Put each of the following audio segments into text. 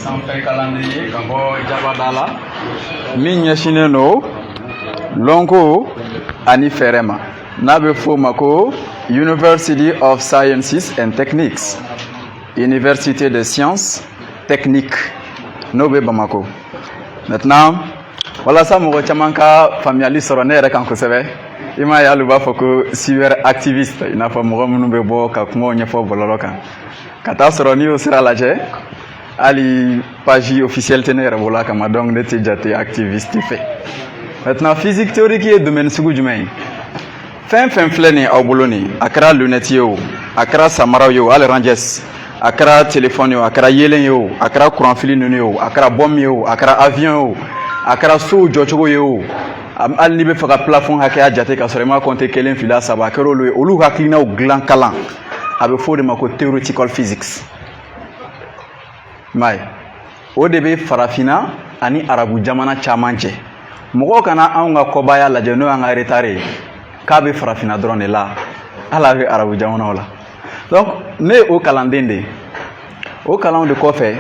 sanfɛ kalanden ka bɔ Jabada la min ɲɛsinnen don lɔnko ani fɛɛrɛ ma n'a bɛ f'o ma ko University of Sciences and Techniques, Université de Sciences Techniques n'o bɛ Bamako. Maintenant walasa mɔgɔ caman ka faamuyali sɔrɔ ne yɛrɛ kan kosɛbɛ i m'a ye hali u b'a fɔ ko cyber activiste i n'a fɔ mɔgɔ minnu bɛ bɔ ka kumaw ɲɛfɔ bɔlɔlɔ kan ka taa sɔrɔ n'i y'o sira lajɛ hali page officielle tɛ ne yɛrɛ bolo a kama donc ne tɛ jate activiste fɛ. Maintenant physique théorique ye domaine sugu jumɛn ye fɛn fɛn filɛ nin aw bolo nin a kɛra lunette ye o a kɛra samaraw ye o hali ranges a kɛra téléphone ye o a kɛra yelen ye o a kɛra courant fili ninnu ye o a kɛra bombe ye o a kɛra avion ye o a kɛra sow jɔcogo ye o hali n'i bɛ fɛ ka plafond hakɛya jate ka sɔrɔ i ma compter kelen fila saba a kɛra olu ye olu hakilinaw dilan kalan a bɛ fɔ o de ma ko theoretical physics m'a ye o de bɛ farafinna ani arabu jamana caman cɛ mɔgɔw kana anw ka kɔbaya lajɛ n'o y'an ka retard ye k'a bɛ farafinna dɔrɔn de la hali a bɛ arabu jamanaw la donc ne ye o kalanden de ye o kalanw de kɔfɛ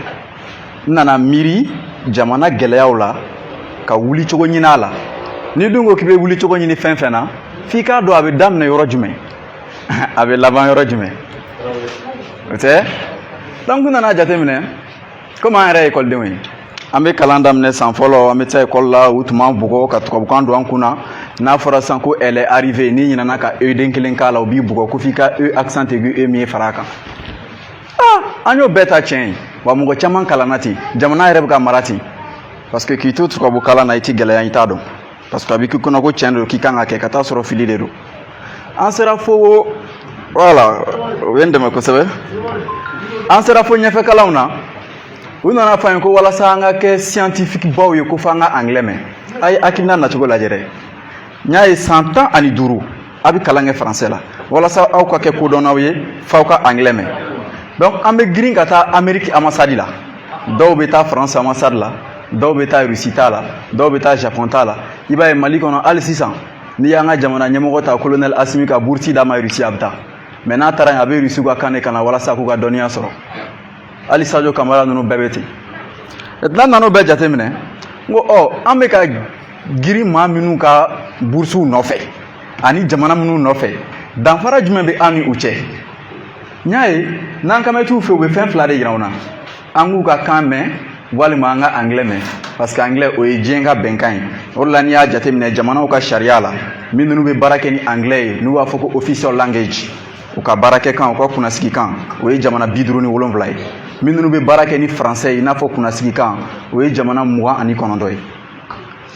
n nana miiri jamana gɛlɛyaw la ka wuli cogo ɲini a la ni dun ko k'i bɛ wuli cogo ɲini fɛn fɛn na f'i k'a dɔn a bɛ daminɛ yɔrɔ jumɛn a bɛ laban yɔrɔ jumɛn o tɛ donc n nana jateminɛ komi an yɛrɛ ye ekɔlidenw ye an bɛ kalan daminɛ san fɔlɔ an bɛ taa ekɔli la u tun b'an bugɔ ka tubabukan don an kunna n'a fɔra sisan ko elle est arrivée n'i ɲinɛna ka e den kelen k'a la u b'i bugɔ ko f'i ka e accent aigu e min ye far'a kan an y'o bɛɛ ta tiɲɛ ye wa mɔgɔ caman kalanna ten jamana yɛrɛ bɛ ka mara ten parce que k'i to tubabukalan na i tɛ gɛlɛya i t'a dɔn parce que a bɛ k'i kɔnɔ ko tiɲɛ don k'i kan ka kɛ ka taa sɔrɔ fili de don an sera fo voilà o ye n dɛmɛ kosɛbɛ an sera fo ɲɛfɛ kalanw na u nana fɔ an ye ko walasa an ka kɛ scientifique baw ye ko fɔ an ka anglais mɛn a ye hakilina nacogo lajɛ dɛ n y'a ye san 15 a bɛ kalan kɛ français la walasa aw ka kɛ kodɔnnaw ye f'aw ka anglais mɛn donc an bɛ girin ka taa Amérique ambassade la dɔw bɛ taa France ambassade la dɔw bɛ taa Russie ta la dɔw bɛ taa Japon ta la i b'a ye Mali kɔnɔ hali sisan n'i y'an ka jamana ɲɛmɔgɔ ta colonel Asimi ka bourse d'a ma Russie a bɛ taa mais n'a taara yen a bɛ Russie ka kan de ka na walasa k'u ka dɔnniya sɔrɔ hali Sadio Kamara ninnu bɛɛ bɛ ten maintenant nan'o bɛɛ jateminɛ n ko an bɛ ka girin maa minnu ka boursew nɔfɛ ani jamana minnu nɔfɛ danfara jumɛn bɛ an ni u cɛ n y'a ye n'an kan bɛ t'u fɛ u bɛ fɛn fila de yira an na an k'u ka kan mɛn walima an ka anglais mɛn parce que anglais o ye diɲɛ ka bɛnkan ye o de la n'i y'a jateminɛ jamanaw ka sariya la minnu bɛ baara kɛ ni anglais ye n'u b'a fɔ ko official language u ka baarakɛ kan u ka kunnasigi kan o ye jamana 57 ye minnu bɛ baara kɛ ni français i n'a fɔ kunnasigi kan o ye jamana 29 ye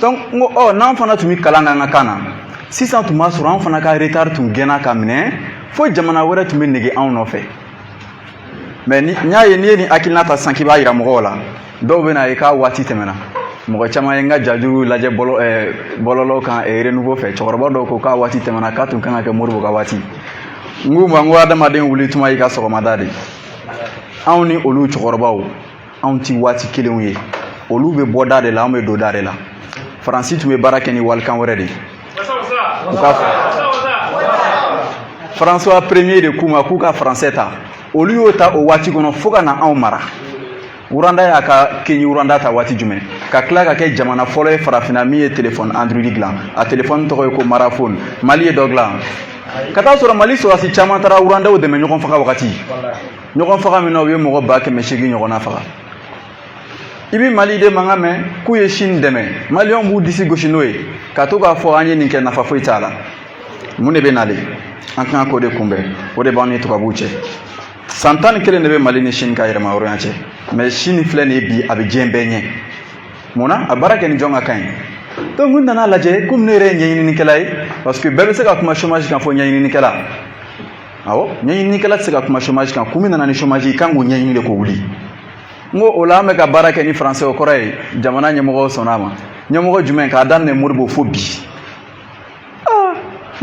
donc n ko n'an fana tun bɛ kalan k'an ka kan na sisan tun b'a sɔrɔ an fana ka retard tun gɛnna ka minɛ fo jamana wɛrɛ tun bɛ nege anw nɔfɛ mais n y'a ye n'i ye nin hakilina ta sisan k'i b'a jira mɔgɔw la dɔw bɛ na ye k'a waati tɛmɛna mɔgɔ caman ye n ka jaju lajɛ bɔlɔlɔ kan renouveau fɛ cɛkɔrɔba dɔw ko k'a waati tɛmɛna k'a tun kan ka kɛ Modibo ka waati n k'u ma n ko adamaden wuli tuma y'i ka sɔgɔmada de anw ni olu cɛkɔrɔbaw anw ti waati kelenw ye olu bɛ bɔ da de la anw bɛ don da de la faransi tun bɛ baara kɛ ni walikan wɛrɛ de u ka François premier de k'u ma k'u ka français ta olu y'o ta o waati kɔnɔ fo ka na anw mara Uranda y'a ka Kenya Uranda ta waati jumɛn ka tila ka kɛ jamana fɔlɔ ye farafinna min ye téléphone Android dilan a téléphone tɔgɔ ye ko Maraphone Mali ye dɔ dilan ka taa sɔrɔ Mali sɔrɔdasi caman taara Urandaw dɛmɛ ɲɔgɔn faga wagati ɲɔgɔn faga min na u ye mɔgɔ 800 ɲɔgɔnna faga i bɛ Mali de mankan mɛn k'u ye Chine dɛmɛ Maliyɛnw b'u disi gosi n'o ye ka to k'a fɔ an ye nin kɛ nafa foyi t'a la mun de bɛ nale an kan k'o de kunbɛn o de b'an ni tubabuw cɛ san 11 de bɛ Mali ni Chine ka yɛrɛma hɔrɔnya cɛ mais Chine filɛ nin ye bi a bɛ diɲɛ bɛɛ ɲɛ munna a baara kɛ ni jɔn ka kan ye donc n nana lajɛ komi ne yɛrɛ ye ɲɛɲininikɛla ye parce que bɛɛ bɛ se ka kuma chômage kan fɔ ɲɛɲininikɛla awɔ ɲɛɲininikɛla tɛ se ka kuma chômage kan kun min nana ni chômage i kan k'o ɲɛɲini de k'o wuli n ko o la an bɛ ka baara kɛ ni français o kɔrɔ ye jamana ɲɛmɔgɔw sɔnna a ma ɲɛmɔgɔ jumɛn k'a daminɛ Modibo fo bi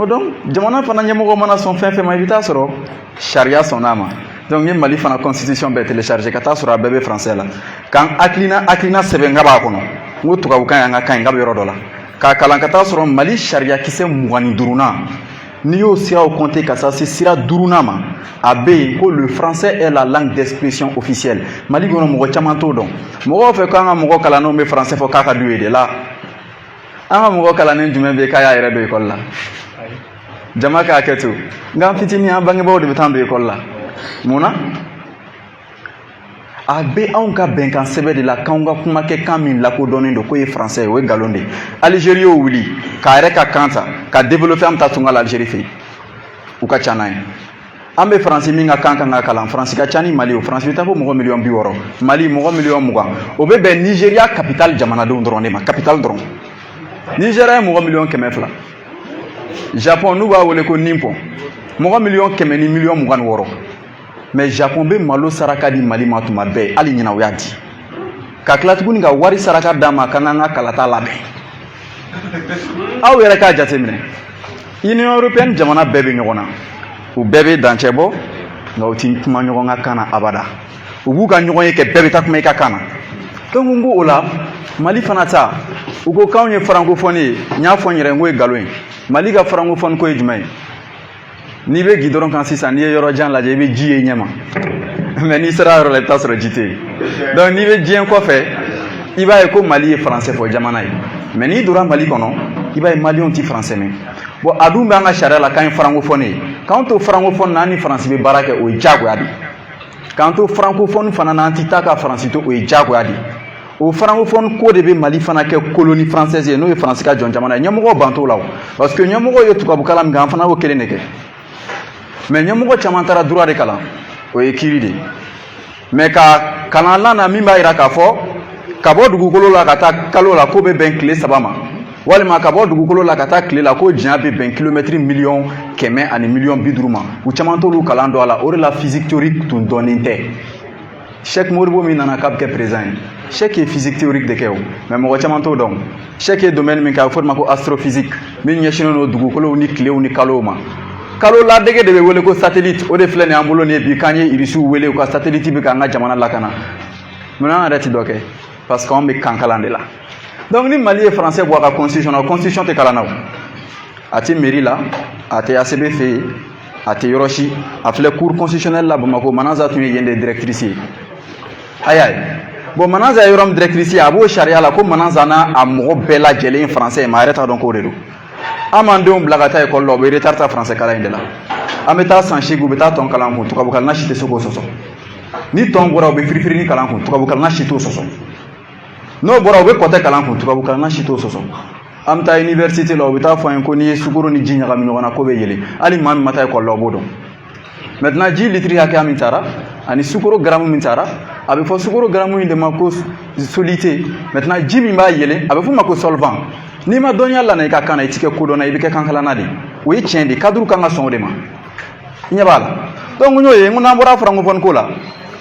donc jamana fana ɲɛmɔgɔ mana sɔn fɛn fɛn ma i bɛ taa sɔrɔ sariya sɔnna a ma donc n ye Mali fana constitution bɛɛ télécharger ka taa sɔrɔ a bɛɛ bɛ français la k'an hakilina sɛbɛn n ka b'a kɔnɔ n ko tubabukan y'an ka kan ye n ka bɛ yɔrɔ dɔ la k'a kalan ka taa sɔrɔ Mali sariya kisɛ 25nan n'i y'o siraw compter ka taa se sira 5nan ma a bɛ yen ko le français est la langue d'expression officielle Mali kɔnɔ mɔgɔ caman t'o dɔn mɔgɔw fɛ k'an ka mɔgɔ kalannenw bɛ français fɔ k'a ka d'u ye de la an ka mɔgɔ kalannen jumɛn bɛ yen k'a y'a yɛrɛ don école la jama k'a kɛ to nka an fitinin an bangebaaw de bɛ taa don école la mun na a bɛ anw ka bɛnkan sɛbɛn de la k'anw ka kuma kɛ kan min lakodɔnnen don k'o ye français ye o ye nkalon de ye Algérie y'o wuli k'a yɛrɛ ka kan ta ka développer an bɛ taa tunga la Algérie fɛ yen u ka ca n'a ye an bɛ faransi min ka kan ka kalan faransi ka ca ni Mali ye faransi bɛ taa fɔ mɔgɔ miliyɔn 60 Mali mɔgɔ miliyɔn 20 o bɛ bɛn Nigéria capitale jamanadenw dɔrɔn de ma capitale dɔrɔn Nigéria ye mɔgɔ miliyɔn 200 Japon n'u b'a wele ko Nippon mɔgɔ miliyɔn 100 ni miliyɔn 26 mais Japon bɛ malo saraka di Mali ma tuma bɛɛ hali ɲina o y'a di ka tila tuguni ka wari saraka d'a ma k'an k'an ka kalata labɛn aw yɛrɛ k'a jateminɛ Union européenne jamana bɛɛ bɛ ɲɔgɔn na u bɛɛ bɛ dancɛ bɔ nka u tɛ kuma ɲɔgɔn ka kan na abada u b'u ka ɲɔgɔn ye kɛ bɛɛ bɛ taa kuma i ka kan na donc n ko o la Mali fana ta u ko k'anw ye francophone ye n y'a fɔ n yɛrɛ n ko ye nkalon ye Mali ka francophone ko ye jumɛn ye n'i bɛ gidɔrɔn kan sisan n'i ye yɔrɔ jan lajɛ i bɛ ji ye ɲɛma mais n'i sera yɔrɔ la i bɛ taa sɔrɔ ji tɛ yen donc n'i bɛ diɲɛ kɔfɛ i b'a ye ko Mali ye français fɔ jamana ye mais n'i donna Mali kɔnɔ i b'a ye maliyɛnw tɛ français mɛn bon a dun bɛ an ka sariya la k'an ye francophone ye k'an to francophone na an ni faransi bɛ baara kɛ o ye diyagoya de k'an to francophone fana na an tɛ taa ka faransi to o ye diyagoya de o francophone ko de bɛ Mali fana kɛ colonie française ye n'o ye faransi ka jɔn jamana ye ɲɛmɔgɔw ban t'o la o parce que ɲɛmɔgɔw ye tubabukalan min kɛ an fana y'o kelen de kɛ mais ɲɛmɔgɔ caman taara droit de kalan o ye kiiri de mais ka kalanlan na min b'a jira k'a fɔ ka bɔ dugukolo la ka taa kalo la k'o bɛ bɛn tile 3 ma walima ka bɔ dugukolo la ka taa tile la ko diɲɛ bɛ bɛn kilomètre miliyɔn 100 ani miliyɔn 50 ma u caman t'olu kalan dɔn a la o de la physique théorique tun dɔnnen tɛ Cheikh Modibo min nana k'a bɛ kɛ président ye Cheikh ye physique théorique de kɛ o mais mɔgɔ caman t'o dɔn Cheikh ye domaine min kɛ a bɛ fɔ o de ma ko astrophysique min ɲɛsinnen don dugukolow ni tilew ni kalow ma kalo ladege de bɛ wele ko satellite o de filɛ nin an bolo nin ye bi k'an ye irisiw wele u ka satellite bɛ k'an ka jamana lakana mun na an yɛrɛ tɛ dɔ kɛ parce que anw bɛ kan kalan de la donc ni Mali ye français bɔ a ka constitution na constitution tɛ kalan na o a tɛ mairie la a tɛ ACB fɛ yen a tɛ yɔrɔ si a filɛ cour constitutionnelle la Bamakɔ Mananza tun ye yen de directrice ye ayi bon Mananza ye yɔrɔ min directrice ye a b'o sariya la ko Mananza n'a a mɔgɔ bɛɛ lajɛlen ye français ye mais a yɛrɛ t'a dɔn k'o de don an m'an denw bila ka taa école la u bɛ retard ta français kalan in de la an bɛ taa san 8 u bɛ taa tɔn kalan kun tubabukalan si tɛ se k'o sɔsɔ ni tɔn bɔra u bɛ firifirini kalan kun tubabukalan si t'o sɔsɔ n'o bɔra u bɛ kɔtɛ kalan kun tubabukalan si t'o sɔsɔ an bɛ taa université la u bɛ taa fɔ an ye ko n'i ye sukaro ni ji ɲagami ɲɔgɔn na ko bɛ yɛlɛ hali maa min ma taa école la o b'o dɔn maintenant ji litiri hakɛya min taara ani sukaro gramme min taara a bɛ fɔ sukaro gramme in de ma ko solité maintenant ji min b'a yɛlɛ a bɛ fɔ o ma ko solvant n'i ma dɔnniya la na i ka kan na i tɛ kɛ kodɔnna i bɛ kɛ kankalanna de o ye tiɲɛ de cadre kan ka sɔn o de ma i ɲɛ b'a la donc n y'o ye n ko n'an bɔra francophone ko la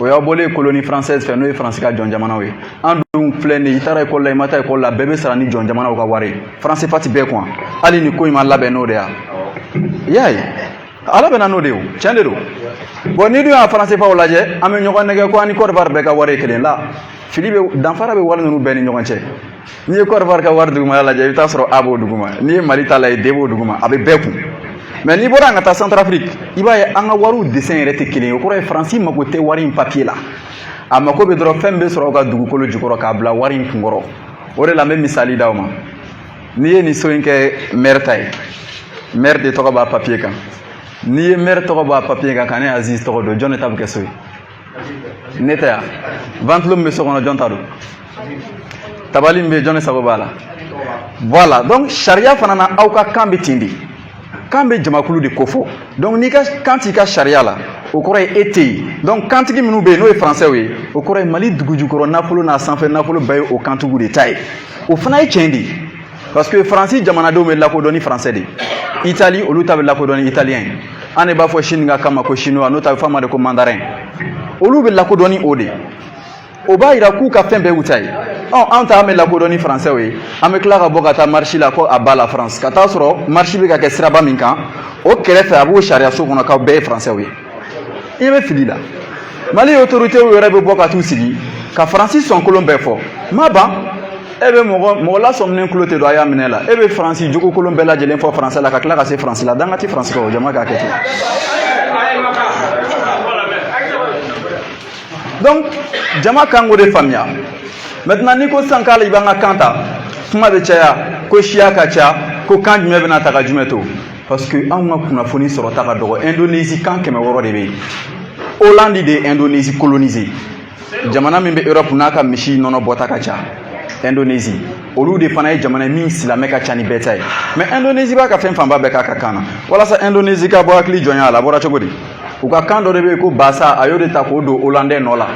o y'aw bɔlen colonie française fɛ n'o ye faransi ka jɔn jamanaw ye an dun filɛ nin ye i taara école la i ma taa école la bɛɛ bɛ sara ni jɔn jamanaw ka wari ye français fati bɛɛ kun hali ni ko in ma labɛn n'o de ye i y'a ye ala bɛ na n'o de ye o tiɲɛ de don bon n'i dun y'a français faw lajɛ an bɛ ɲɔgɔn nɛgɛ ko an ni Côte d'Ivoire bɛɛ ka wari ye kelen la fili bɛ danfara bɛ wari ninnu bɛɛ ni ɲɔgɔn cɛ n'i ye Côte d'Ivoire ka wari duguma lajɛ i bɛ taa sɔrɔ A b'o duguma n'i ye Mali ta lajɛ D b'o duguma a bɛ bɛɛ kun mais n'i bɔra an ka taa Centrafrique i b'a ye an ka wariw dessin yɛrɛ tɛ kelen ye o kɔrɔ ye faransi mako tɛ wari in papier la a mako bɛ dɔrɔn fɛn bɛ sɔrɔ ka dugukolo jukɔrɔ k'a bila wari in kunkɔrɔ o de la n bɛ misali d'aw ma n'i ye nin so in kɛ maire ta ye maire de tɔgɔ b'a papier kan n'i ye maire tɔgɔ b'a papier kan ka ne Aziz tɔgɔ don jɔn de ta bɛ kɛ so ye ne tɛ yan ventilo min bɛ so kɔnɔ jɔn ta don tabali min bɛ yen jɔn de sago b'a la voilà donc sariya fana na aw ka kan bɛ ten de kan bɛ jamakulu de ko fɔ donc n'i ka kan t'i ka sariya la o kɔrɔ ye e tɛ yen donc kantigi minnu bɛ yen n'o ye français ye o kɔrɔ ye Mali dugu jukɔrɔ nafolo n'a sanfɛ nafolo bɛɛ ye o kantigiw de ta ye o fana ye tiɲɛ de ye parce que faransi jamanadenw bɛ lakodɔn ni français de ye Italie olu ta bɛ lakodɔn ni italien ye an de b'a fɔ Chine ka kan ma ko chinois n'o ta bɛ fɔ a ma de ko mandarin olu bɛ lakodɔn ni o de o b'a jira k'u ka fɛn bɛɛ y'u ta ye anw ta an bɛ lakodɔn ni français ye an bɛ tila ka bɔ ka taa marché la ko a b'a la France ka taa sɔrɔ marché bɛ ka kɛ siraba min kan o kɛrɛfɛ a b'o sariya so kɔnɔ k'aw bɛɛ ye français ye i bɛ fili la Mali autorité yɛrɛ bɛ bɔ ka t'u sigi ka faransi sɔn kolon bɛɛ fɔ ma ban bɛ mɔgɔ lasɔminen kulo tɛ don a y'a minɛ la e bɛ faransi jogo kolon bɛɛ lajɛlen fɔ français la ka tila ka se faransi la danga ti faransi kɔ o jama k'a kɛ ten donc jama kan k'o de faamuya maintenant ni ko sisan k'ale i b'an ka kan ta kuma bɛ caya ko siya ka ca ko kan jumɛn bɛna ta ka jumɛn to parce que anw ka kunnafoni sɔrɔta ka dɔgɔ Indonésie kan 100 de bɛ yen Hollande de ye Indonésie colonisé jamana min bɛ Europe n'a ka misi nɔnɔ bɔta ka ca Indonésie olu de fana ye jamana min silamɛ ka ca ni bɛɛ ta ye mais Indonésie b'a ka fɛn fanba bɛɛ k'a ka kan na walasa Indonésie ka bɔ hakili jɔnya a la a bɔra cogo di u ka kan dɔ de bɛ yen ko Bassa a y'o de ta k'o don Hollandais nɔ la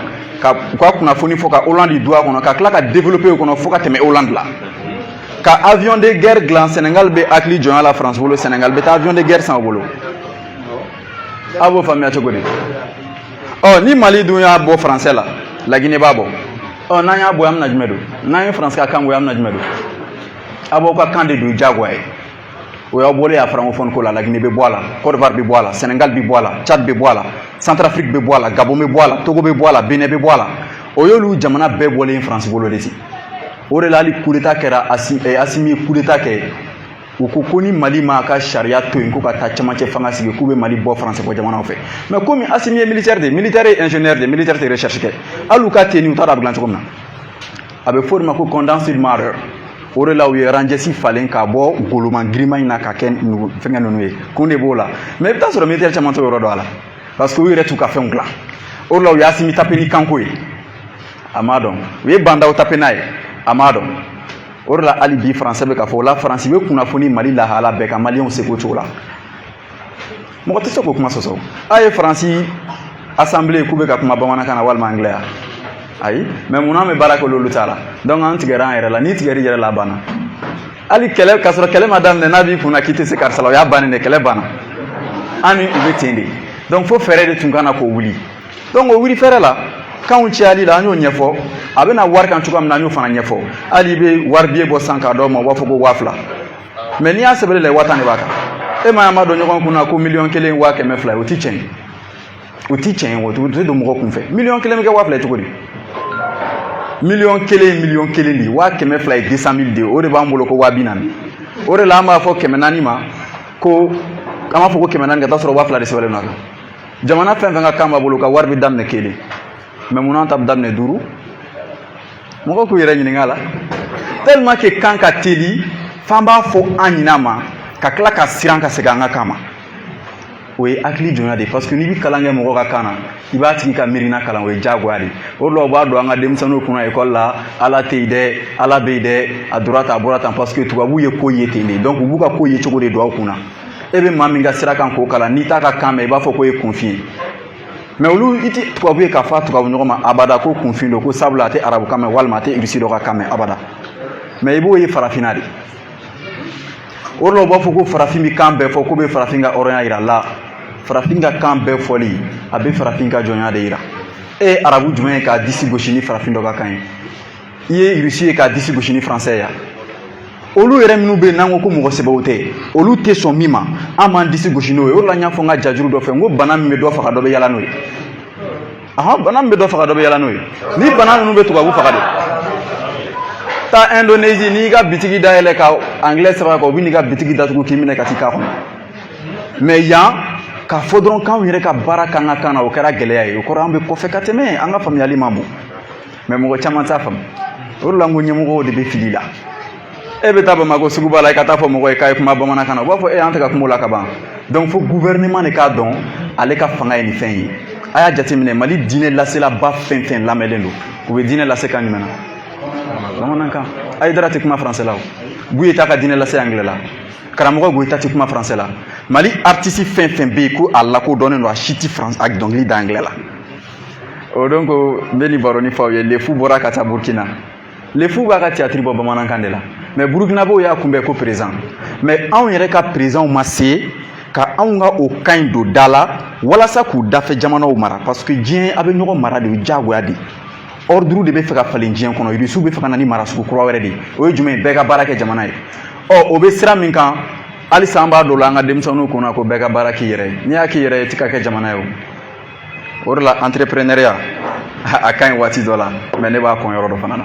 ka u ka kunnafoni fɔ ka Hollande don a kɔnɔ ka tila ka développer o kɔnɔ fo ka tɛmɛ Hollande la ka avion de guerre dilan Sénégal bɛ hakili jɔnya la France bolo Sénégal bɛ taa avion de guerre san o bolo a b'o faamuya cogo di ni Mali dun y'a bɔ français la Laginɛ b'a bɔ n'an y'a bɔ an bɛna jumɛn don n'an ye France ka kan bɔ an bɛna jumɛn don a b'aw ka kan de don diyagoya ye o y'aw bɔlen a francophone ko la Laginɛ bɛ bɔ a la Côte d'Ivoire bɛ bɔ a la Sénégal bɛ bɔ a la Tchad bɛ bɔ a la Centrafrique bɛ bɔ a la Gabon bɛ bɔ a la Togo bɛ bɔ a la Benin bɛ bɔ a la o y'olu jamana bɛɛ bɔlen France bolo de ten o de la hali coup d'état kɛra Assimi ye coup d'état kɛ u ko ni Mali ma ka sariya to yen ko ka taa camancɛ fanga sigi k'u bɛ Mali bɔ France bɔ jamanaw fɛ mais komi Assimi ye militaire de militaire ye ingénieur de militaire tɛ recherche kɛ hali u ka tenue u t'a dɔn a bɛ dilan cogo min na a bɛ fɔ o de ma ko condensed matter o de la u ye ranjɛsi falen k'a bɔ goloman girinman in na ka kɛ fɛnkɛ ninnu ye kun de b'o la mais i bɛ taa sɔrɔ militaire caman t'o yɔrɔ dɔn a la parce que u yɛrɛ t'u ka fɛnw dilan o de la u ye Assimi taper ni kanko ye a m'a dɔn u ye bandaw taper n'a ye a m'a dɔn o de la hali bi français bɛ ka fɔ o la France bɛ kunnafoni Mali lahala bɛɛ kan maliyɛnw seko cogo la mɔgɔ tɛ se k'o kuma sɔsɔ a ye Faransi assemblée k'u bɛ ka kuma bamanankan na walima anglais ya ayi mais munna an bɛ baara kɛ olu t'a la donc an tigɛra an yɛrɛ la n'i tigɛr'i yɛrɛ la a banna hali kɛlɛ k'a sɔrɔ kɛlɛ ma daminɛ n'a b'i kunna k'i tɛ se karisa la o y'a bannen de kɛlɛ banna an ni u bɛ ten de donc fo fɛɛrɛ de tun kan na k'o wuli donc o wuli fɛɛrɛ la kanw cayali la an y'o ɲɛfɔ a bɛna wari kan cogoya min na an y'o fana ɲɛfɔ hali i bɛ wari biye bɔ san k'a dɔw ma u b'a fɔ ko 2000 mais n'i y'a sɛbɛnni la 1000 de b'a kan e ma dɔn ɲɔgɔn kunna ko 1,100,000 o ti tiɲɛ ye o ti tiɲɛ ye o tɛ don mɔgɔ kun fɛ 1,100,000 bɛ kɛ 2000 ye cogo di 1,100,000 de 200,000 ye 200,000 de o de b'an bolo ko 40,000 o de la an b'a fɔ 400 ma ko an b'a fɔ ko 400 ka taa sɔrɔ 2000 de sɛbɛnlen don a kan jamana fɛn fɛn ka kan b'a bolo ka wari bɛ daminɛ 1 mais munna an ta bɛ daminɛ 5 mɔgɔ k'u yɛrɛ ɲininka a la tellement que kan ka teli f'an b'a fɔ an ɲin'a ma ka tila ka siran ka segin an ka kan ma o ye hakili jɔnya de parce que n'i bɛ kalan kɛ mɔgɔ ka kan na i b'a tigi ka miirina kalan o ye diyagoya de o de la u b'a don an ka denmisɛnninw kunna école la ala tɛ yen dɛ ala bɛ yen dɛ a donna tan a bɔra tan parce que tubabuw ye ko ye ten de donc u b'u ka ko ye cogo de don aw kunna e bɛ maa min ka sira kan k'o kalan n'i t'a ka kan mɛn i b'a fɔ ko ye kunfin ye mais olu i tɛ tubabu ye k'a fɔ a tubabu ɲɔgɔn ma abada ko kunfin don ko sabula a tɛ arabu kan mɛn walima a tɛ irisi dɔ ka kan mɛn abada mais i b'o ye farafinna de o de la u b'a fɔ ko farafin bɛ kan bɛɛ fɔ k'u bɛ farafin ka hɔrɔnya yira la farafin ka kan bɛɛ fɔli a bɛ farafin ka jɔnya de yira e ye arabu jumɛn ye k'a disi gosi ni farafin dɔ ka kan ye i ye irisi ye k'a disi gosi ni français ye olu yɛrɛ minnu bɛ yen n'an ko ko mɔgɔ sɛbɛw tɛ olu tɛ sɔn min ma an b'an disi gosi n'o ye o de la n y'a fɔ n ka jajuru dɔ fɛ n ko bana min bɛ dɔ faga dɔ bɛ yala n'o ye bana min bɛ dɔ faga dɔ bɛ yala n'o ye ni bana ninnu bɛ tubabu faga de taa Indonésie n'i ka bitigi dayɛlɛ ka anglais sɛbɛn kan u bɛ n'i ka bitigi datugu k'i minɛ ka t'i k'a kɔnɔ mais yan k'a fɔ dɔrɔn k'anw yɛrɛ ka baara k'an ka kan na o kɛra gɛlɛya ye o kɔrɔ an bɛ kɔfɛ ka tɛmɛ an ka faamuyali man bon mais mɔgɔ caman t'a faamu o de la n ko ɲɛmɔgɔw de bɛ fili la e bɛ taa Bamako suguba la i ka taa fɔ mɔgɔ ye k'a ye kuma bamanankan na u b'a fɔ an tɛ ka kuma o la ka ban donc fo gouvernement de k'a dɔn ale ka fanga ye nin fɛn ye a y'a jateminɛ Mali diinɛ laselaba fɛn fɛn lamɛnlen don u bɛ diinɛ lase kan jumɛn na bamanankan Hayidara tɛ kuma français la o Goyita ka diinɛ lase anglais la karamɔgɔ Goyita tɛ kuma français la Mali artiste fɛn fɛn bɛ yen ko a lakodɔnnen don a si tɛ France a dɔnkili da anglais la o donc n bɛ nin baroni fɔ aw ye Le Fou bɔra ka taa Burkina Le Fou b'a ka théâtre bɔ bamanankan de la mais burkinabɛw y'a kunbɛn ko président mais anw yɛrɛ ka président ma se ka anw ka o kan in don da la walasa k'u dafɛ jamanaw mara parce que diɲɛ a bɛ ɲɔgɔn mara de o diyagoya de ordre de bɛ fɛ ka falen diɲɛ kɔnɔ irisiw bɛ fɛ ka na ni mara sugu kura wɛrɛ de o ye jumɛn ye bɛɛ ka baara kɛ jamana ye o bɛ sira min kan halisa an b'a dɔn la an ka denmisɛnninw kunna ko bɛɛ ka baara k'i yɛrɛ ye n'i y'a k'i yɛrɛ ye i tɛ ka kɛ jamana ye o de la entrepreneuriat a ka ɲi waati dɔ la mais ne b'a kɔn yɔrɔ dɔ fana na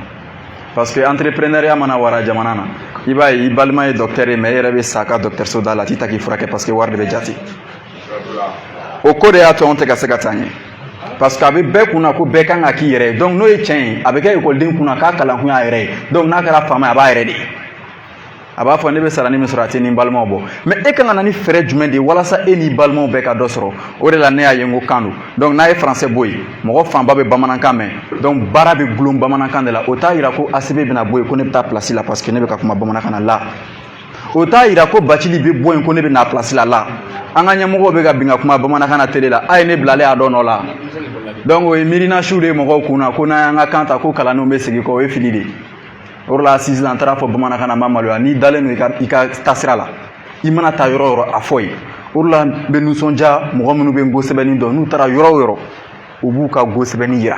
parce que entrepreneuriat mana wara jamana na i b'a ye i balima ye docteur ye mais e yɛrɛ bɛ sa ka dɔgɔtɔrɔso da la a t'i ta k'i furakɛ parce que wari de bɛ jate o ko de y'a to anw tɛ ka se ka taa ɲɛ parce que a bɛ bɛɛ kunna ko bɛɛ kan ka k'i yɛrɛ ye donc n'o ye tiɲɛ ye a bɛ kɛ ekɔliden kunna k'a kalankun y'a yɛrɛ ye donc n'a kɛra faama ye a b'a yɛrɛ de ye a b'a fɔ ne bɛ sarani min sɔrɔ a tɛ ni n balimaw bɔ mais e kan ka na ni fɛɛrɛ jumɛn de ye walasa e n'i balimaw bɛɛ ka dɔ sɔrɔ o de la ne y'a ye n ko kan don donc n'a ye français bɔ yen mɔgɔ fanba bɛ bamanankan mɛn donc baara bɛ gulon bamanankan de la o t'a yira ko ACB bɛna bɔ yen ko ne bɛ taa place la parce que ne bɛ ka kuma bamanankan na la o t'a yira ko Bacili bɛ bɔ yen ko ne bɛ na place la la an ka ɲɛmɔgɔw bɛ ka bin ka kuma bamanankan na télé la a ye ne bilalen a dɔ nɔ la donc o ye miirina su de ye mɔgɔw kunna ko n'an y'an ka kan ta ko kalandenw bɛ segin kɔ o ye fili de ye o de la sisan an taara fɔ bamanankan na n ma maloya n'i dalen don i ka taasira la i mana taa yɔrɔ o yɔrɔ a fɔ ye o de la n bɛ nisɔndiya mɔgɔ minnu bɛ n go sɛbɛnni dɔn n'u taara yɔrɔ o yɔrɔ u b'u ka go sɛbɛnni yira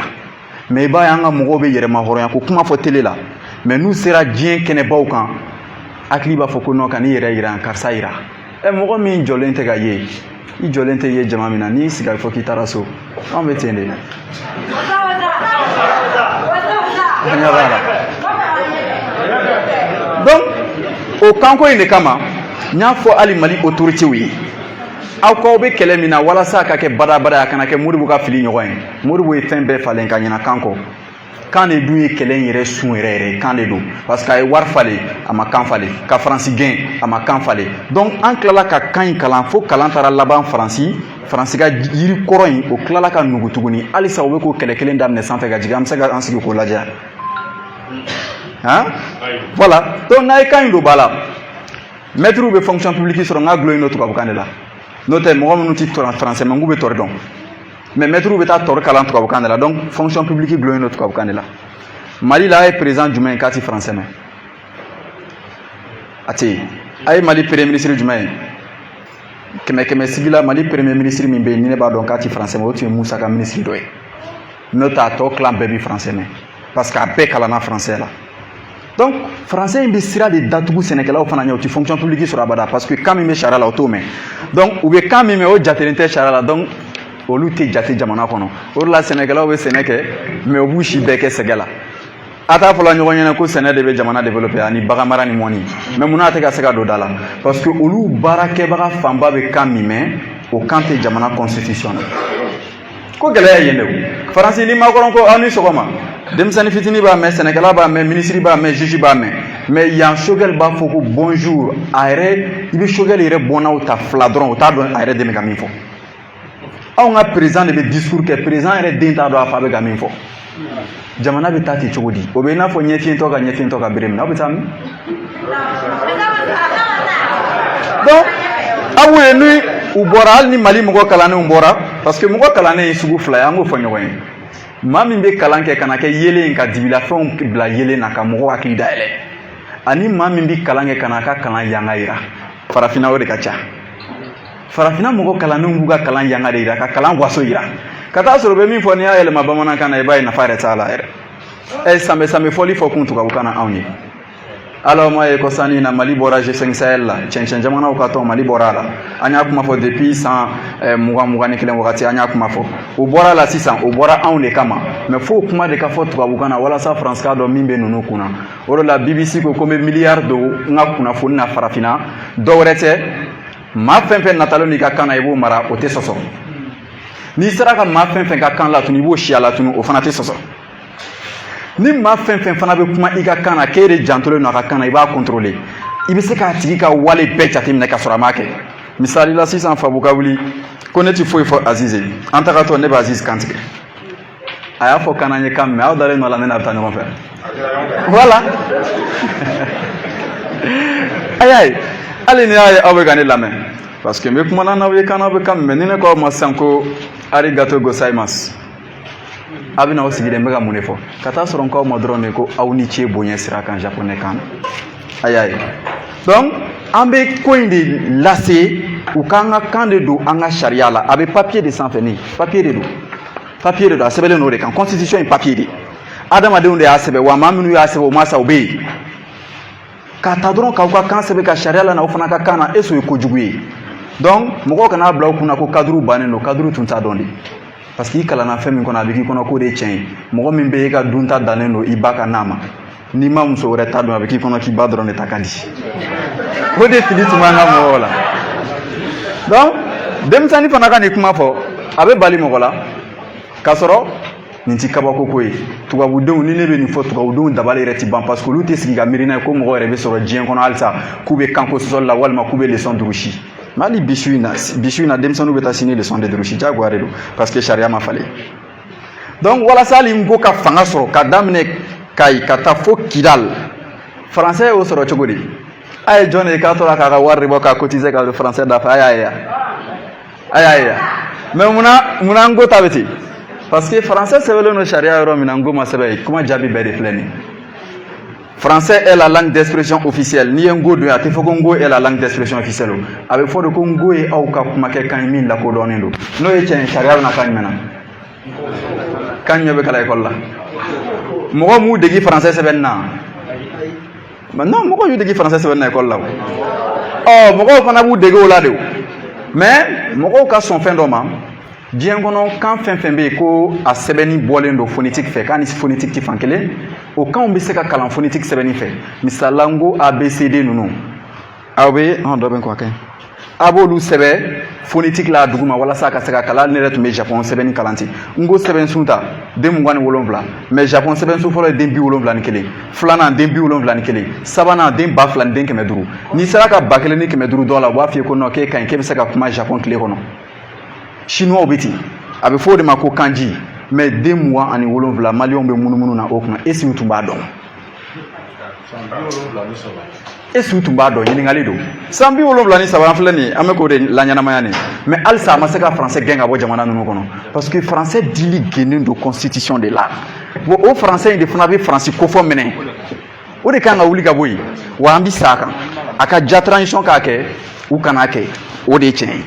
mais i b'a ye an ka mɔgɔw bɛ yɛrɛma hɔrɔnya ko kuma fɔ télé la mais n'u sera diɲɛ kɛnɛbaw kan hakili b'a fɔ ko non ka n'i yɛrɛ yira karisa yira mɔgɔ min jɔlen tɛ ka ye i jɔlen tɛ ye jama min na n'i sigi a fɔ k'i taara so anw bɛ ten de donc o kanko in de kama n y'a fɔ hali Mali autorités ye aw k'aw bɛ kɛlɛ min na walasa a ka kɛ badabada a kana kɛ Modibo ka fili ɲɔgɔn ye Modibo ye fɛn bɛɛ falen ka ɲina kan kɔ kan de dun ye kɛlɛ in yɛrɛ sun yɛrɛ kan de don parce que a ye wari falen a ma kan falen ka Faransi gɛn a ma kan falen donc an tilala ka kan in kalan fo kalan taara laban Faransi ka yiri kɔrɔ in o tilala ka nugu tuguni halisa o bɛ k'o kɛlɛ kelen daminɛ sanfɛ ka jigin an bɛ se ka an sigi k'o lajɛ hein voilà donc n'a ye kan in don ba la maîtres bɛ fonction publique sɔrɔ n ka gulo in do tubabukan de la n'o tɛ mɔgɔ minnu tɛ français mais n k'u bɛ tɔɔrɔ dɔn mais maîtres bɛ taa tɔɔrɔ kalan tubabukan de la donc fonction publique gulo in do tubabukan de la Mali la a ye président jumɛn ye k'a tɛ français mɛn a tɛ yen a ye Mali premier ministre jumɛn ye kɛmɛ kɛmɛ sigi la Mali premier ministre min bɛ yen ni ne b'a dɔn k'a tɛ français mɛn o tun ye Musa ka ministre dɔ ye n'o tɛ a tɔ tilan bɛɛ bɛ français mɛn parce que a bɛɛ kalanna français la donc français in bɛ sira de datugu sɛnɛkɛlaw fana ɲɛ o tɛ fonction publique sɔrɔ abada parce que kan min bɛ sariya la o t'o mɛn donc u bɛ kan min mɛn o jatelen tɛ sariya la donc olu tɛ jate jamana kɔnɔ o de la sɛnɛkɛlaw bɛ sɛnɛ kɛ mais u b'u si bɛɛ kɛ sɛgɛ la a t'a fɔla ɲɔgɔn ɲɛna ko sɛnɛ de bɛ jamana développer ani bagan mara ni mɔni mais munna a tɛ ka se ka don da la parce que olu baarakɛbaga fanba bɛ kan min mɛn o kan tɛ jamana constitution na ko gɛlɛya yen de o Faransi ni makɔrɔn ko aw ni sɔgɔma denmisɛnnin fitinin b'a mɛn sɛnɛkɛla b'a mɛn ministre b'a mɛn juge b'a mɛn mais yan Choguel b'a fɔ ko bonjour a yɛrɛ i bɛ Choguel yɛrɛ bɔnnaw ta fila dɔrɔn o t'a dɔn a yɛrɛ den bɛ ka min fɔ anw ka président de bɛ discours kɛ président yɛrɛ den t'a dɔn a fa bɛ ka min fɔ jamana bɛ taa ten cogo di o bɛ i n'a fɔ ɲɛfiyentɔ ka ɲɛfiyentɔ ka bere minɛ aw bɛ taa min donc aw ye ni u bɔra hali ni Mali mɔgɔ kalannenw bɔra parce que mɔgɔ kalannen ye sugu fila ye an k'o fɔ ɲɔgɔn ye maa min bɛ kalan kɛ ka na kɛ yeelen ka dibilafɛnw bila yeelen na ka mɔgɔw hakili dayɛlɛ ani maa min bɛ kalan kɛ ka na a ka kalan yanga yira farafinna o de ka ca farafinna mɔgɔ kalannenw b'u ka kalan yanga de yira ka kalan waso yira ka taa sɔrɔ u bɛ min fɔ n'i y'a yɛlɛma bamanankan na i b'a ye nafa yɛrɛ t'a la yɛrɛ sanbɛ fɔli fɔ kun tubabukan na anw ye alors ma ye ko sanni na Mali bɔra G5 Sahel la cɛncɛn jamanaw ka tɔn Mali bɔra a la an y'a kuma fɔ depuis san 2021 wagati an y'a kuma fɔ o bɔra la sisan o bɔra anw de kama mais fo kuma de ka fɔ tubabukan na walasa France ka dɔn min bɛ ninnu kunna o de la BBC ko ko n bɛ miliyari don n ka kunnafoni na farafinna dɔwɛrɛ tɛ maa fɛn fɛn natalen n'i ka kan na i b'o mara o tɛ sɔsɔ n'i sera ka maa fɛn fɛn ka kan latunu i b'o siya latunu o fana tɛ sɔsɔ ni maa fɛn fɛn fana bɛ kuma i ka kan na k'e de jantolen don a ka kan na i b'a contrôler i bɛ se k'a tigi ka wale bɛɛ jateminɛ ka sɔrɔ a m'a kɛ misali la sisan Fabou ka wuli ko ne tɛ foyi fɔ Aziz ye an tagatɔ ne bɛ Aziz kan tigɛ a y'a fɔ kan na n ye kan mɛn aw dalen nɔ la ne n'a bɛ taa ɲɔgɔn fɛ voilà a y'a ye hali ni y'a ye aw bɛ ka ne lamɛn parce que n bɛ kuma n'aw ye kan n'aw bɛ kan mɛn ni ne k'aw ma sisan ko arigato gozaimasu a bɛ n'aw sigilen n bɛ ka mun de fɔ ka taa sɔrɔ n k'aw ma dɔrɔn de ko aw ni ce bonya sira kan japonais kan na a y'a ye donc an bɛ ko in de lase u k'an ka kan de don an ka sariya la a bɛ papier de sanfɛ nin papier de don a sɛbɛnlen n'o de kan constitution ye papier de adamadenw de y'a sɛbɛn wa maa minnu y'a sɛbɛn o mansaw bɛ yen k'a ta dɔrɔn k'aw ka kan sɛbɛn ka sariya la n'aw fana ka kan na eso ye kojugu ye donc mɔgɔw kana bila u kunna ko cadre bannen don cadre tun t'a dɔn de parce que i kalanna fɛn min kɔnɔ a bɛ k'i kɔnɔ k'o de ye tiɲɛ ye mɔgɔ min bɛ e ka dunta dannen don i ba ka na ma n'i ma muso wɛrɛ ta dɔn a bɛ k'i kɔnɔ k'i ba dɔrɔn de ta ka di o de fili tun b'an ka mɔgɔw la donc denmisɛnnin fana ka nin kuma fɔ a bɛ bali mɔgɔ la k'a sɔrɔ nin ti kabako ko ye tubabudenw ni ne bɛ nin fɔ tubabudenw dabali yɛrɛ ti ban parce que olu tɛ sigi ka miiri n'a ye ko mɔgɔ yɛrɛ bɛ sɔrɔ diɲɛ kɔnɔ halisa k'u bɛ kanko sɔsɔli la walima k'u bɛ leçon durusi mais hali bi su in na denmisɛnninw bɛ taa sini leçon de durusi diyagoya de don parce que sariya ma falen donc walasa hali n ko ka fanga sɔrɔ ka daminɛ Kayi ka taa fo Kidal français y'o sɔrɔ cogo di a ye jɔn de ye k'a tora k'a ka wari de bɔ k'a cotiser ka français dafa a y'a ye yan mais munna n ko ta bɛ ten parce que français sɛbɛnlen don sariya yɔrɔ min na n ko ma sɛbɛn yen kuma jaabi bɛɛ de filɛ nin ye français est la langue d'expression officielle n'i ye n ko don a tɛ fɔ ko n ko est la langue d'expression officielle o a bɛ fɔ de ko n ko ye aw ka kumakɛ kan ye min lakodɔnnen don n'o ye tiɲɛ ye sariya bɛ na kan jumɛn na kan ɲɛ bɛ kalan ekɔli la mɔgɔ m'u degi français sɛbɛnni na non mɔgɔ y'u degi français sɛbɛnni na ekɔli la o mɔgɔw fana b'u dege o la de o mais mɔgɔw ka sɔn fɛn dɔ ma diɲɛ kɔnɔ kan fɛn fɛn bɛ yen ko a sɛbɛnni bɔlen don phonétique fɛ k'a ni phonétique tɛ fan kelen o kanw bɛ se ka kalan phonétique sɛbɛnni fɛ misali la n ko ABCD ninnu aw bɛ dɔ bɛ n kɔ a ka ɲi a b'olu sɛbɛn phonétique la dugu ma walasa a ka se ka kalan ne yɛrɛ tun bɛ Japon sɛbɛnni kalan ten n ko sɛbɛnsun ta den 27 mais Japon sɛbɛnsun fɔlɔ ye den 71 filanan den 71 sabanan den 2000 ni den 500 n'i sera ka 1000 ni 500 dɔ la u b'a f'i ye ko non k'e ka ɲi k'e bɛ se ka kuma Japon tile kɔnɔ chinois bɛ ten a bɛ fɔ o de ma ko kanji mais den 27 maliyɛnw bɛ munumunu na o kunna est-ce que u tun b'a dɔn est-ce que u tun b'a dɔn ɲininkali don san 73 an filɛ nin ye an bɛ k'o de laɲɛnamaya nin mais halisa a ma se ka français gɛn ka bɔ jamana ninnu kɔnɔ parce que français dili gɛnnen don constitution de la bon o français in de fana bɛ faransi kofɔ minɛ o de kan ka wuli ka bɔ yen wa an bɛ sa a kan a ka ja transition k'a kɛ u kana kɛ o de ye tiɲɛ ye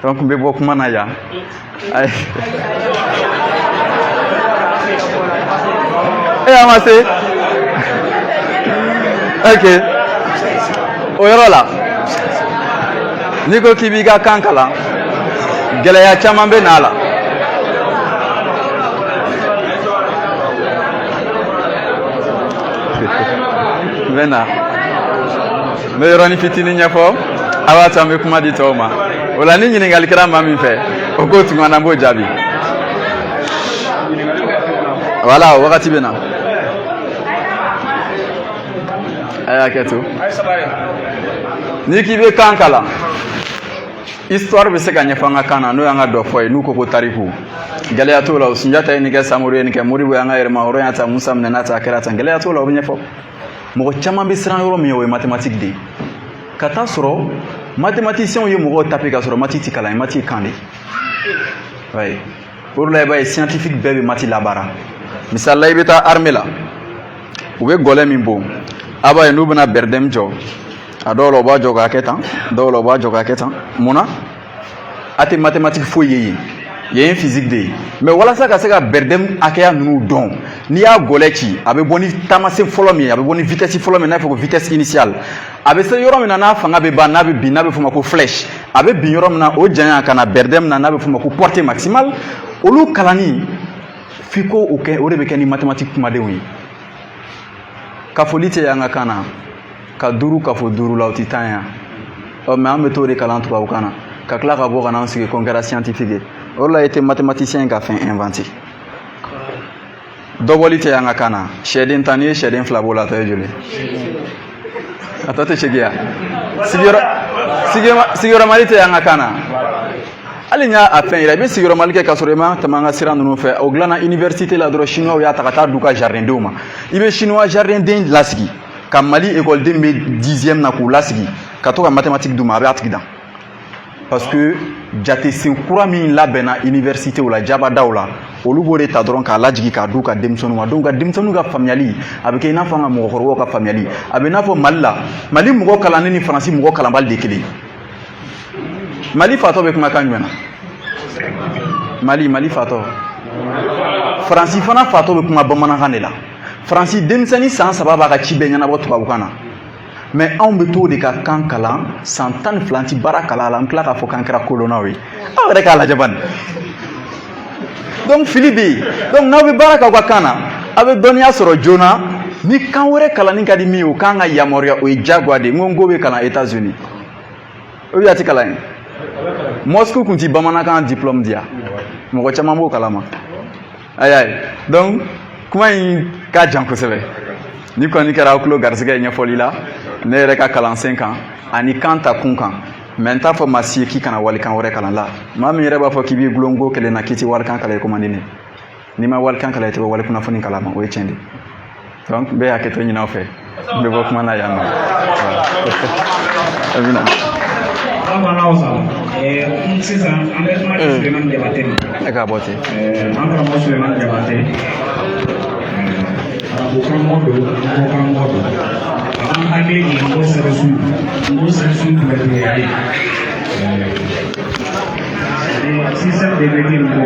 donc n bɛ bɔ kuma na yan a ma se ok o yɔrɔ la n'i ko k'i b'i ka kan kalan gɛlɛya caman bɛ n'a la n bɛ na n bɛ yɔrɔnin fitinin ɲɛfɔ a b'a to an bɛ kuma di tɔw ma o la ni ɲininkali kɛra maa min fɛ o k'o tuma na n b'o jaabi voilà o wagati bɛ na a y'a kɛ to n'i k'i bɛ kan kalan histoire bɛ se ka ɲɛfɔ an ka kan na n'o y'an ka dɔ fɔ ye n'u ko ko tariku gɛlɛya t'o la o Sunjata ye nin kɛ Samori ye nin kɛ Modibo y'an ka yɛrɛma hɔrɔn y'a ta Musa minɛ n'a ta a kɛra tan gɛlɛya t'o la o bɛ ɲɛfɔ mɔgɔ caman bɛ siran yɔrɔ min ye o ye mathématique de ye ka taa sɔrɔ mathématiciens ye mɔgɔw taper ka sɔrɔ mati ti kalan ye mati ye kan de oui o de la i b'a ye scientifique bɛɛ bɛ mati labaara misali la i bɛ taa armée la u bɛ gɔlɛ min bon a b'a ye n'u bɛna bɛrɛdɛm jɔ a dɔw la u b'a jɔ k'a kɛ tan dɔw la u b'a jɔ k'a kɛ tan munna a tɛ mathématique foyi ye yen yen ye physique de ye mais walasa ka se ka bɛrɛdɛm hakɛya ninnu dɔn n'i y'a gɔlɛ ci a bɛ bɔ ni taamasen fɔlɔ min ye a bɛ bɔ ni vitesse fɔlɔ min n'a fɔ ko vitesse initiale a bɛ se yɔrɔ min na n'a fanga bɛ ban n'a bɛ bin n'a bɛ f'o ma ko flèche a bɛ bin yɔrɔ min na o janya ka na bɛrɛdɛm na n'a bɛ f'o ma ko portée maximale olu kalanni f'i ko o kɛ o de bɛ kɛ ni mathématique kumadenw ye kafoli tɛ an ka kan na ka duuru kafo duuru la o tɛ tan yan mais an bɛ t'o de kalan tubabukan na ka tila ka bɔ ka n'an sigi ko n kɛra scientifique ye o de la i tɛ mathématicien ka fɛn inventé dɔbɔli tɛ an ka kan na sɛden tan n'i ye sɛden 2 b'o la a tɔ ye joli a tɔ tɛ segiya sigiyɔrɔmali tɛ an ka kan na hali n y'a fɛn yira i bɛ sigiyɔrɔmali kɛ k'a sɔrɔ i ma tɛmɛ an ka sira ninnu fɛ o dilanna université la dɔrɔn chinois y'a ta ka taa d'u ka jardin denw ma i bɛ chinois jardin den lasigi ka mali école den bɛ 10e na k'u lasigi ka to ka mathématique d'u ma a bɛ a tigi dan parce que jate sen kura min labɛnna université la jabadaw la olu b'o de ta dɔrɔn k'a lajigi k'a d'u ka denmisɛnninw ma donc ka denmisɛnninw ka faamuyali a bɛ kɛ i n'a fɔ an ka mɔgɔkɔrɔbaw ka faamuyali a bɛ i n'a fɔ mali la mali mɔgɔ kalannen ni faransi mɔgɔ kalanbali de kelen mali fatɔ bɛ kumakan jumɛn na mali fatɔ faransi fana fatɔ bɛ kuma bamanankan de la faransi denmisɛnnin san 3 b'a ka ci bɛɛ ɲɛnabɔ tubabukan na mais anw bɛ t'o de ka kan kalan san 12 ti baara kalan la an tila k'a fɔ k'an kɛra kolonnaw ye aw yɛrɛ k'a lajɛ bani donc fili bɛ yen donc n'aw bɛ baara k'aw ka kan na aw bɛ dɔnniya sɔrɔ joona ni kan wɛrɛ kalanni ka di min ye o kan ka yamaruya o ye diyagoya de ye n ko ngo bɛ kalan États-Unis o bɛ a tɛ kalan ye Moscou kun ti bamanankan diplôme di yan mɔgɔ caman b'o kalama ayi donc kuma in ka jan kosɛbɛ ni kɔni kɛra aw tulo garisɛgɛ ɲɛfɔli la ne yɛrɛ ka kalansen kan ani kan ta kun kan mɛ n t'a fɔ maa si ye k'i kana walikan wɛrɛ kalan la maa min yɛrɛ b'a fɔ k'i b'i gulon ngo kelen na k'i ti walikan kalan i ko man di ne n'i ma walikan kalan i tɛ bɔ wali kunnafoni kalama o ye tiɲɛ de donc n bɛ hakɛto ɲini aw fɛ n bɛ bɔ kuma na yan nɔ amina sisan an bɛ kuma di Sulemani Jabate ma e k'a bɔ ten an karamɔgɔ Sulemani Jabate arabukaramɔgɔ don mɔgɔkaramɔgɔ don an hakili jigin ngo sɛbɛsun tun bɛ tigɛ système de lecture ko